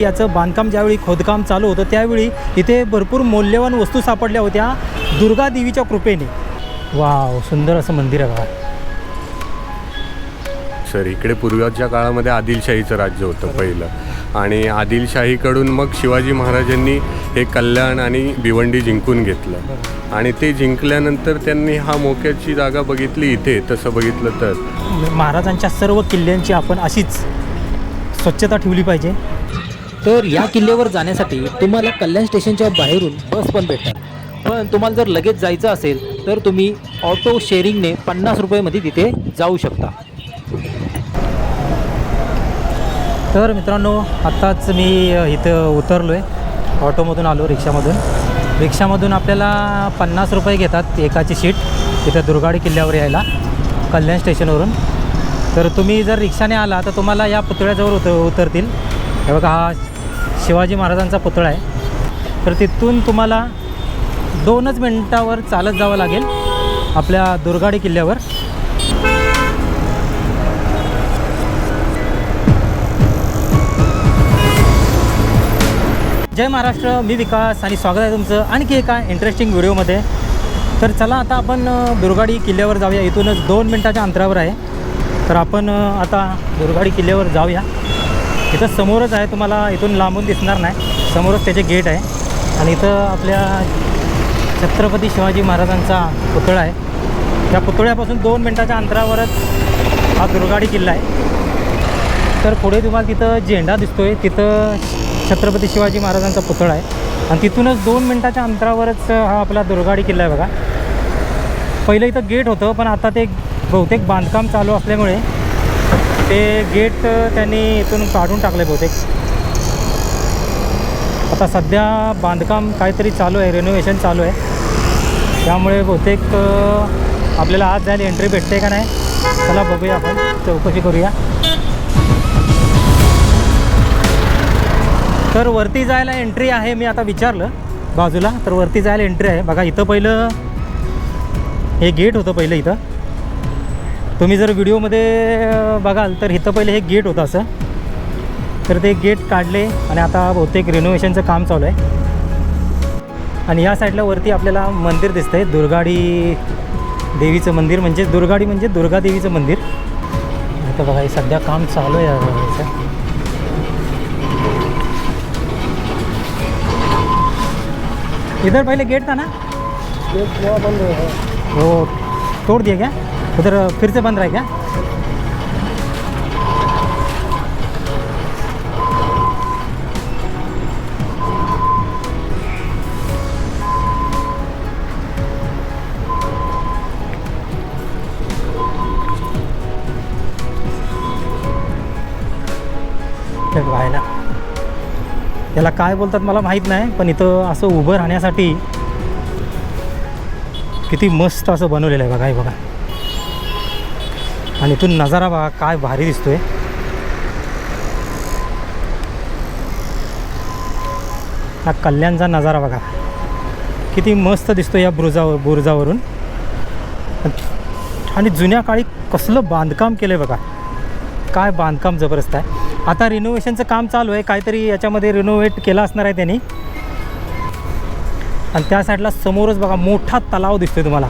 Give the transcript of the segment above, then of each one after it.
याचं बांधकाम ज्यावेळी खोदकाम चालू होतं त्यावेळी इथे भरपूर मौल्यवान वस्तू सापडल्या होत्या दुर्गा देवीच्या कृपेने. वाव, सुंदर असं मंदिर आहे बघा. सर इकडे पूर्वीच्या काळामध्ये आदिलशाहीचं राज्य होतं पहिलं, आणि आदिलशाहीकडून मग शिवाजी महाराजांनी हे कल्याण आणि भिवंडी जिंकून घेतलं. आणि ते जिंकल्यानंतर त्यांनी हा मोक्याची जागा बघितली इथे. तसं बघितलं तर महाराजांच्या सर्व किल्ल्यांची आपण अशीच स्वच्छता ठेवली पाहिजे. तर या किल्ल्यावर जाण्यासाठी तुम्हाला कल्याण स्टेशनच्या बाहेरून बस पण भेटतात. पण तुम्हाला जर लगेच जायचं असेल तर तुम्ही ऑटो शेअरिंगने 50 रुपयेमध्ये तिथे जाऊ शकता. तर मित्रांनो, आत्ताच मी इथं उतरलो आहे. ऑटोमधून आलो, रिक्षामधून आपल्याला 50 रुपये घेतात एकाची सीट इथं दुर्गाडी किल्ल्यावर यायला कल्याण स्टेशनवरून. तर तुम्ही जर रिक्षाने आला तर तुम्हाला या पुतळ्याजवळ उतरतील. हे बघा, हा शिवाजी महाराजांचा पुतळा आहे. तर तिथून तुम्हाला 2च मिनटावर चालत जावं लागेल आपल्या दुर्गाडी किल्ल्यावर. जय महाराष्ट्र, मी विकास आणि स्वागत आहे तुमचं आणखी एका इंटरेस्टिंग व्हिडिओमध्ये. तर चला आता आपण दुर्गाडी किल्ल्यावर जाऊया. इथूनच 2 मिनटाच्या अंतरावर आहे. तर आपण आता दुर्गाडी किल्ल्यावर जाऊया. इथं समोरच आहे, तुम्हाला इथून लांबून दिसणार नाही, समोरच त्याचे गेट आहे. आणि इथं आपल्या छत्रपती शिवाजी महाराजांचा पुतळा आहे. त्या पुतळ्यापासून 2 मिनटाच्या अंतरावरच हा दुर्गाडी किल्ला आहे. तर पुढे तुम्हाला तिथं झेंडा दिसतो आहे, तिथं छत्रपती शिवाजी महाराजांचा पुतळा आहे. आणि तिथूनच 2 मिनटाच्या अंतरावरच हा आपला दुर्गाडी किल्ला आहे बघा. पहिलं इथं गेट होतं, पण आता ते बहुतेक बांधकाम चालू असल्यामुळे ते गेट त्यांनी इथून काढून टाकले बहुतेक. आता सध्या बांधकाम काहीतरी चालू आहे, रिनोव्हेशन चालू आहे. त्यामुळे बहुतेक आपल्याला आज जायला एंट्री भेटते का नाही, चला बघूया, आपण चौकशी करूया. तर वरती जायला एंट्री आहे, मी आता विचारलं बाजूला, तर वरती जायला एंट्री आहे बघा. इथं पहिलं हे गेट होतं पहिलं इथं. तुम्ही जर व्हिडिओमध्ये बघाल तर इथं पहिले हे गेट होतं असं. तर ते गेट काढले आणि आता बहुतेक रिनोव्हेशनचं काम चालू आहे. आणि या साईडला वरती आपल्याला मंदिर दिसतं आहे, दुर्गाडी देवीचं मंदिर, म्हणजे दुर्गाडी म्हणजे दुर्गा देवीचं मंदिर. इथं बघा, हे सध्या काम चालू आहे याचं. इधर पहले गेट था ना, गेट बंद है, वो तोड़ दिया क्या? उधर फिर से बंद रहा है क्या? व्हायला याला काय बोलतात मला माहीत नाही, पण इथं असं उभं राहण्यासाठी किती मस्त असं बनवलेलं आहे बघा. हे बघा, आणि इथून नजारा बघा काय भारी दिसतोय. हा कल्याणचा नजारा बघा किती मस्त दिसतो या बुरुजावरून. आणि जुन्या काळी कसलं बांधकाम केलं आहे बघा, काय बांधकाम जबरदस्त आहे. आता रिनोव्हेशनचं काम चालू आहे, काहीतरी याच्यामध्ये रिनोव्हेट केलं असणार आहे त्यांनी. आणि त्या साईडला समोरच बघा मोठा तलाव दिसतोय तुम्हाला,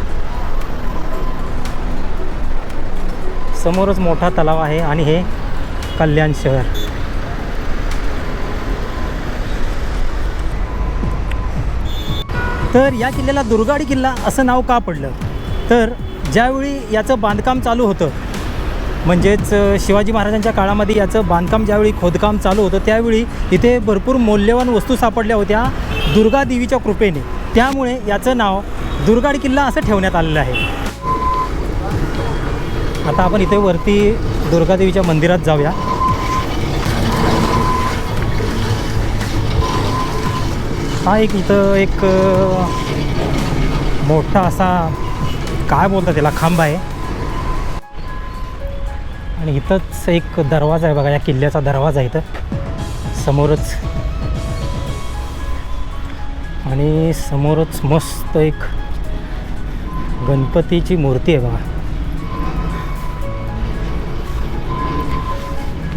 समोरच मोठा तलाव आहे. आणि हे कल्याण शहर. तर या किल्ल्याला दुर्गाडी किल्ला असं नाव का पडलं, तर ज्यावेळी याचं बांधकाम चालू होतं, म्हणजेच शिवाजी महाराजांच्या काळामध्ये याचं बांधकाम ज्यावेळी खोदकाम चालू होतं त्यावेळी इथे भरपूर मौल्यवान वस्तू सापडल्या होत्या दुर्गा देवीच्या कृपेने. त्यामुळे याचं नाव दुर्गाडी किल्ला असं ठेवण्यात आलेलं आहे. आता आपण इथे वरती दुर्गादेवीच्या मंदिरात जाऊया. हा इथं एक मोठा असा काय बोलतात त्याला खांब आहे. आणि इथंच एक दरवाजा आहे बघा, या किल्ल्याचा दरवाजा आहे इथं समोरच. आणि समोरच मस्त एक गणपतीची मूर्ती आहे बघा.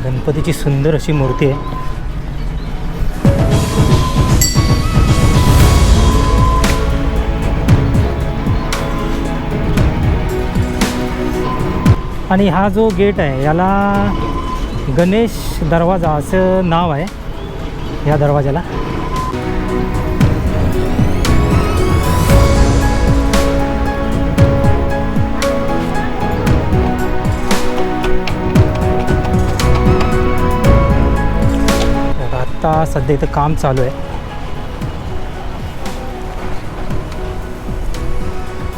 गणपतीची सुंदर अशी मूर्ती आहे. आणि हा जो गेट आहे याला गणेश दरवाजा असं नाव आहे या दरवाजाला. आता सध्या इथं काम चालू आहे.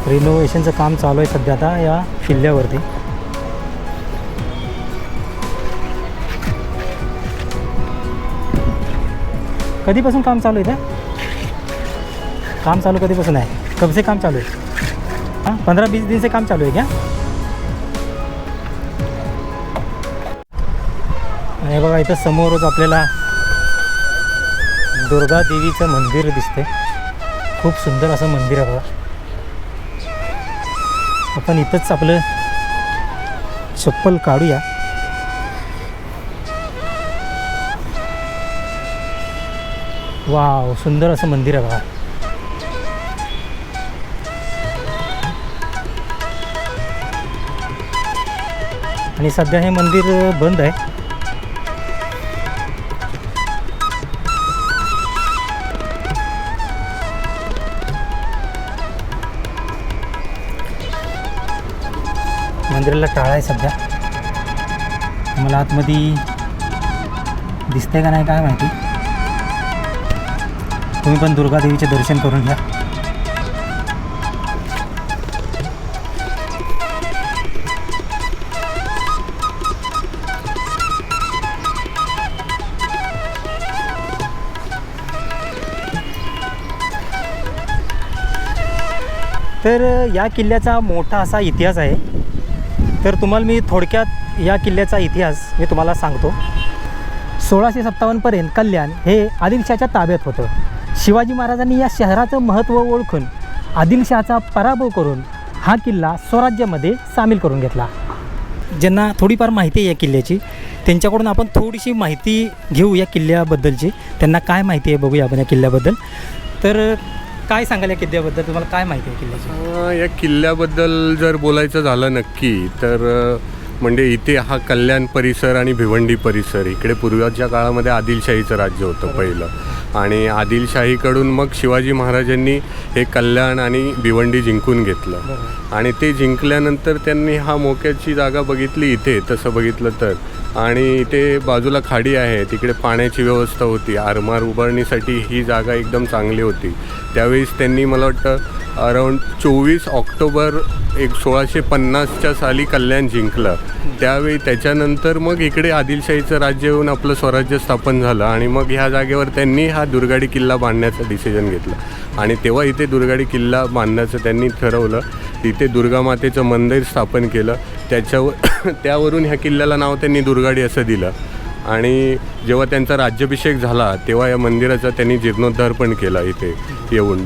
रिनोव्हेशनचं काम चालू आहे सध्या आता या किल्ल्यावरती. कधीपासून काम चालू आहे इथं? काम चालू कधीपासून आहे? कब से काम चालू आहे? हां 15-20 दिन से काम चालू आहे क्या? आणि बघा इथं समोरच आपल्याला दुर्गा देवीचं मंदिर दिसते. खूप सुंदर असं मंदिर आहे बघा. आपण इथंच आपलं चप्पल काढूया. वाव, सुंदर असं मंदिर आहे बघा. आणि सध्या हे मंदिर बंद आहे. मंदिराला टाळा आहे सध्या. मला आतमध्ये दिसतंय का नाही काय माहिती. तुम्ही पण दुर्गा देवीचे दर्शन करून घ्या. तर या किल्ल्याचा मोठा असा इतिहास आहे. तर तुम्हाला मी थोडक्यात या किल्ल्याचा इतिहास मी तुम्हाला सांगतो. 1657पर्यंत कल्याण हे आदिलशाच्या ताब्यात होतं. शिवाजी महाराजांनी या शहराचं महत्त्व ओळखून आदिलशाचा पराभव करून हा किल्ला स्वराज्यामध्ये सामील करून घेतला. ज्यांना थोडीफार माहिती आहे या किल्ल्याची त्यांच्याकडून आपण थोडीशी माहिती घेऊ या किल्ल्याबद्दलची. त्यांना काय माहिती आहे बघूया आपण या किल्ल्याबद्दल. तर काय सांगाल या किल्ल्याबद्दल? तुम्हाला काय माहिती आहे किल्ल्याची? या किल्ल्याबद्दल जर बोलायचं झालं नक्की तर म्हणजे इथे हा कल्याण परिसर आणि भिवंडी परिसर इकडे पूर्वीच्या काळामध्ये आदिलशाहीचं राज्य होतं पहिलं. आणि आदिलशाहीकडून मग शिवाजी महाराजांनी हे कल्याण आणि भिवंडी जिंकून घेतलं. आणि ते जिंकल्यानंतर त्यांनी हा मोक्याची जागा बघितली इथे तसं बघितलं तर. आणि इथे बाजूला खाडी आहे, तिकडे पाण्याची व्यवस्था होती. आरमार उभारणीसाठी ही जागा एकदम चांगली होती. त्यावेळेस त्यांनी मला वाटतं अराऊंड 24 ऑक्टोबर 1650च्या साली कल्याण जिंकलं. त्यावेळी त्याच्यानंतर मग इकडे आदिलशाहीचं राज्य येऊन आपलं स्वराज्य स्थापन झालं. आणि मग ह्या जागेवर त्यांनी हा दुर्गाडी किल्ला बांधण्याचं डिसिजन घेतलं. आणि तेव्हा इथे दुर्गाडी किल्ला बांधण्याचं त्यांनी ठरवलं. इथे दुर्गामातेचं मंदिर स्थापन केलं. त्यावरून ह्या किल्ल्याला नाव त्यांनी दुर्गाडी असं दिलं. आणि जेव्हा त्यांचा राज्याभिषेक झाला तेव्हा या मंदिराचा त्यांनी जीर्णोद्धार पण केला इथे येऊन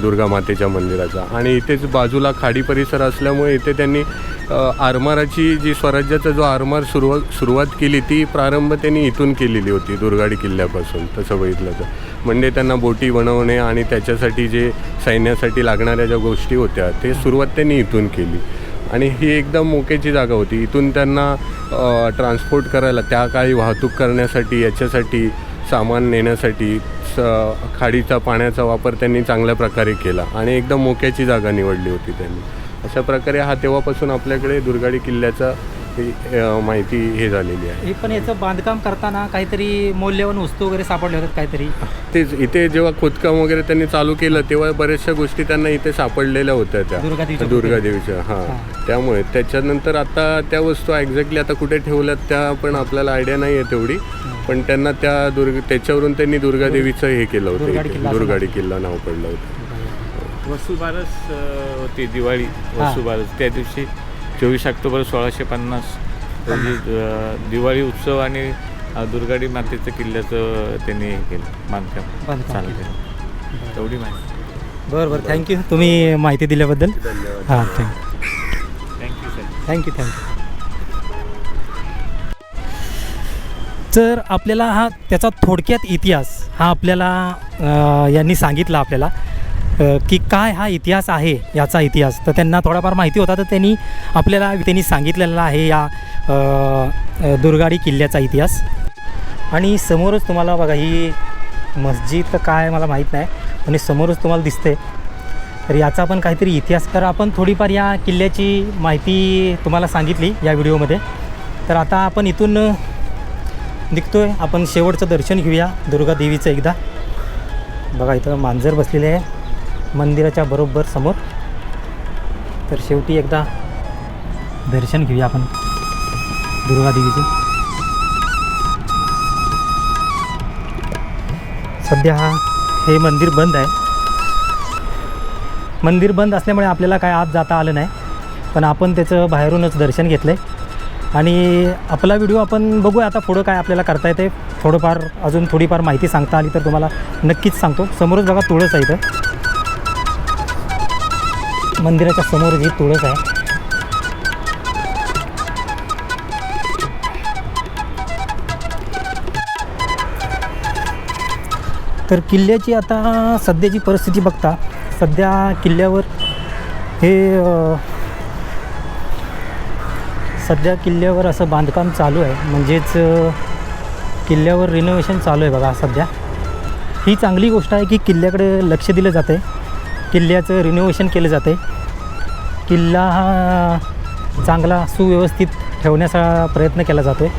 दुर्गामातेच्या मंदिराचा. आणि इथेच बाजूला खाडी परिसर असल्यामुळे इथे त्यांनी आरमाराची जी स्वराज्याचा जो आरमार सुरुवात केली ती प्रारंभ त्यांनी इथून केलेली होती दुर्गाडी किल्ल्यापासून तसं बघितलं तर. म्हणजे त्यांना बोटी बनवणे आणि त्याच्यासाठी जे सैन्यासाठी लागणाऱ्या ज्या गोष्टी होत्या ते सुरुवात त्यांनी इथून केली. आणि ही एकदम मोक्याची जागा होती. इथून त्यांना ट्रान्सपोर्ट करायला त्या काळी वाहतूक करण्यासाठी याच्यासाठी सामान नेण्यासाठी खाडीचा पाण्याचा वापर त्यांनी चांगल्या प्रकारे केला. आणि एकदम मोक्याची जागा निवडली होती त्यांनी. अशा प्रकारे हा तेव्हापासून आपल्याकडे दुर्गाडी किल्ल्याचा माहिती हे झालेली आहे. हे पण याचं बांधकाम करताना काहीतरी मौल्यवान वस्तू वगैरे सापडल्या होत्यात काहीतरी. तेच इथे जेव्हा खोदकाम वगैरे त्यांनी चालू केलं तेव्हा बऱ्याचशा गोष्टी त्यांना इथे सापडलेल्या होत्या त्या दुर्गादेवीच्या. हां, त्यामुळे त्याच्यानंतर आता त्या वस्तू एक्झॅक्टली आता कुठे ठेवल्यात त्या पण आपल्याला आयडिया नाही आहे तेवढी. पण त्यांना त्याच्यावरून त्यांनी दुर्गादेवीचं हे केलं होतं. दुर्गाडी किल्ला नाव पडलं होतं. वसुबारस होती दिवाळी वसुबारस त्या दिवशी 24 ऑक्टोबर 1650 रोजी दिवाळी उत्सव आणि दुर्गाडी मातेचं किल्ल्याचं त्यांनी हे केलं बांधकाम चालू केलं. तेवढी माहिती. बरं थँक्यू तुम्ही माहिती दिल्याबद्दल. हां थँक्यू सर. थँक्यू. तर आपल्याला हा त्याचा थोडक्यात इतिहास हा आपल्याला यांनी सांगितला आपल्याला. की काय हा इतिहास आहे, याचा इतिहास तर त्यांना थोडाफार माहिती होता, तर त्यांनी सांगितलेला आहे या दुर्गाडी किल्ल्याचा इतिहास. आणि समोरच तुम्हाला बघा ही मस्जिद काय मला माहीत नाही, आणि समोरच तुम्हाला दिसते, तर याचा पण काहीतरी इतिहास. तर आपण थोडीफार या किल्ल्याची माहिती तुम्हाला सांगितली या व्हिडिओमध्ये. तर आता आपण इथून निघतो आहे, आपण शेवटचं दर्शन घेऊया दुर्गा देवीचं एकदा. बघा इथं मांजर बसलेले आहे मंदिराच्या बरोबर समोर. तर शेवटी एकदा दर्शन घेऊया आपण दुर्गा देवीचे. सध्या हे मंदिर बंद आहे. मंदिर बंद असल्यामुळे आपल्याला काय आत जाता आलं नाही, पण आपण त्याचं बाहेरूनच दर्शन घेतलं आहे. आणि आपला व्हिडिओ आपण बघूया आता पुढं काय आपल्याला करता येते. अजून थोडीफार माहिती सांगता आली तर तुम्हाला नक्कीच सांगतो. समोरच बघा तुळस आहे इथं, मंदिराच्या समोर ही तुळस आहे. तर किल्ल्याची आता सध्याची परिस्थिती बघता, सध्या किल्ल्यावर असं बांधकाम चालू आहे, म्हणजेच किल्ल्यावर रिनोव्हेशन चालू आहे बघा सध्या. ही चांगली गोष्ट आहे की किल्ल्याकडे लक्ष दिलं जातं आहे, किल्ल्याचं रिनोव्हेशन केलं जातं आहे. किल्ला हा चांगला सुव्यवस्थित ठेवण्याचा प्रयत्न केला जातो आहे,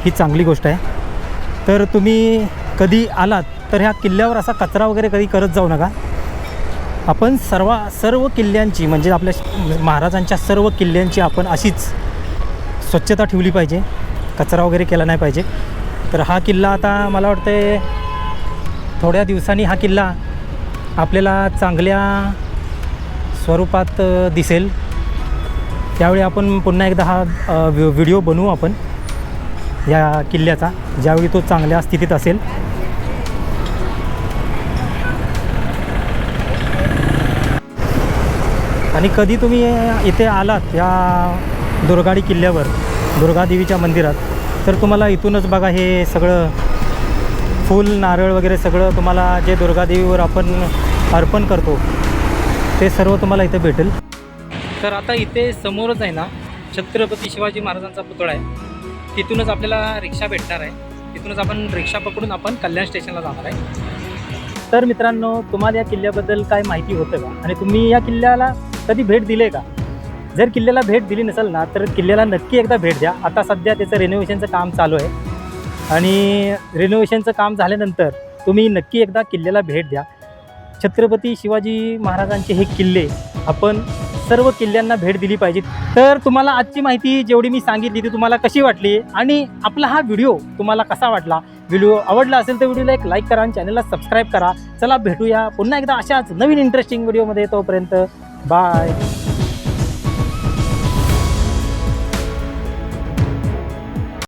ही चांगली गोष्ट आहे. तर तुम्ही कधी आलात तर ह्या किल्ल्यावर असा कचरा वगैरे कधी करत जाऊ नका. आपण सर्व किल्ल्यांची, म्हणजे आपल्या महाराजांच्या सर्व किल्ल्यांची आपण अशीच स्वच्छता ठेवली पाहिजे, कचरा वगैरे केला नाही पाहिजे. तर हा किल्ला आता मला वाटते थोड्या दिवसांनी हा किल्ला आपल्याला चांगल्या स्वरूपात दिसेल. त्यावेळी आपण पुन्हा एकदा हा व्हिडिओ बनवू आपण या किल्ल्याचा, ज्यावेळी तो चांगल्या स्थितीत असेल. आणि कधी तुम्ही इथे आलात या दुर्गाडी किल्ल्यावर, दुर्गा देवीच्या मंदिरात, तर तुम्हाला इथूनच बघा हे सगळं फूल नारळ वगैरे सगळं तुम्हाला जे दुर्गा देवीवर आपण अर्पण करतो ते सर्व तुम्हाला इथे भेटेल. तर आता इथे समोरच आहे ना छत्रपती शिवाजी महाराजांचा पुतळा आहे, तिथूनच आपल्याला रिक्षा भेटणार आहे. तिथूनच आपण रिक्षा पकडून आपण कल्याण स्टेशनला जाणार आहे. तर मित्रांनो, तुम्हाला या किल्ल्याबद्दल काय माहिती होतं का, आणि तुम्ही या किल्ल्याला कधी भेट दिली आहे का? जर किल्ल्याला भेट दिली नसेल ना तर किल्ल्याला नक्की एकदा भेट द्या. आता सध्या त्याचं रिनोव्हेशनचं काम चालू आहे, आणि रिनोव्हेशनचं काम झाल्यानंतर तुम्ही नक्की एकदा किल्ल्याला भेट द्या. छत्रपती शिवाजी महाराजांचे हे किल्ले आपण सर्व किल्ल्यांना भेट दिली पाहिजे. तर तुम्हाला आजची माहिती जेवढी मी सांगितली ती तुम्हाला कशी वाटली, आणि आपला हा व्हिडिओ तुम्हाला कसा वाटला? व्हिडिओ आवडला असेल तर व्हिडिओला एक लाईक करा आणि चॅनलला सबस्क्राईब करा. चला भेटूया पुन्हा एकदा अशाच नवीन इंटरेस्टिंग व्हिडिओमध्ये. तोपर्यंत बाय.